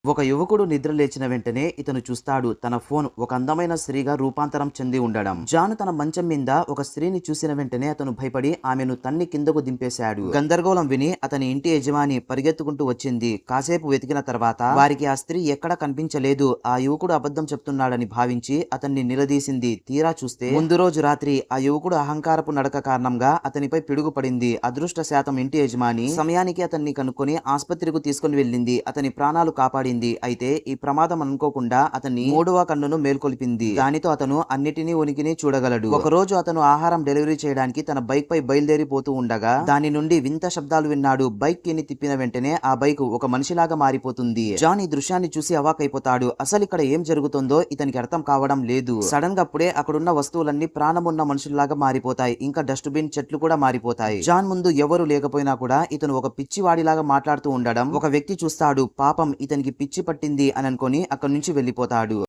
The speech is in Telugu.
ఒక యువకుడు నిద్ర లేచిన వెంటనే ఇతను చూస్తాడు తన ఫోన్ ఒక అందమైన స్త్రీగా రూపాంతరం చెంది ఉండడం. జాన్ తన మంచం మీద ఒక స్త్రీని చూసిన వెంటనే అతను భయపడి ఆమెను తన్ని కిందకు దింపేశాడు. గందరగోళం విని అతని ఇంటి యజమాని పరిగెత్తుకుంటూ వచ్చింది. కాసేపు వెతికిన తర్వాత వారికి ఆ స్త్రీ ఎక్కడా కనిపించలేదు. ఆ యువకుడు అబద్ధం చెప్తున్నాడని భావించి అతన్ని నిలదీసింది. తీరా చూస్తే ముందు రోజు రాత్రి ఆ యువకుడు అహంకారపు నడక కారణంగా అతనిపై పిడుగు పడింది. అదృష్ట శాతం ఇంటి యజమాని సమయానికి అతన్ని కనుక్కొని ఆసుపత్రికి తీసుకుని వెళ్ళింది. అతని ప్రాణాలు కాపాడి. అయితే ఈ ప్రమాదం అనుకోకుండా అతన్ని మూడవ కన్నును మేల్కొల్పింది. దానితో అతను అన్నిటినీ ఉనికిని చూడగలడు. ఒక రోజు అతను ఆహారం డెలివరీ చేయడానికి తన బైక్ పై బయలుదేరిపోతూ ఉండగా దాని నుండి వింత శబ్దాలు విన్నాడు. బైక్ కిని తిప్పిన వెంటనే ఆ బైక్ ఒక మనిషిలాగా మారిపోతుంది. జాన్ ఈ దృశ్యాన్ని చూసి అవాకైపోతాడు. అసలు ఇక్కడ ఏం జరుగుతుందో ఇతనికి అర్థం కావడం లేదు. సడన్ గా అప్పుడే అక్కడున్న వస్తువులన్నీ ప్రాణమున్న మనుషుల్లాగా మారిపోతాయి. ఇంకా డస్ట్ బిన్ చెట్లు కూడా మారిపోతాయి. జాన్ ముందు ఎవరు లేకపోయినా కూడా ఇతను ఒక పిచ్చివాడిలాగా మాట్లాడుతూ ఉండడం ఒక వ్యక్తి చూస్తాడు. పాపం ఇతనికి పిచ్చి పట్టింది అని అనుకొని అక్కడి నుంచి వెళ్ళిపోతాడు.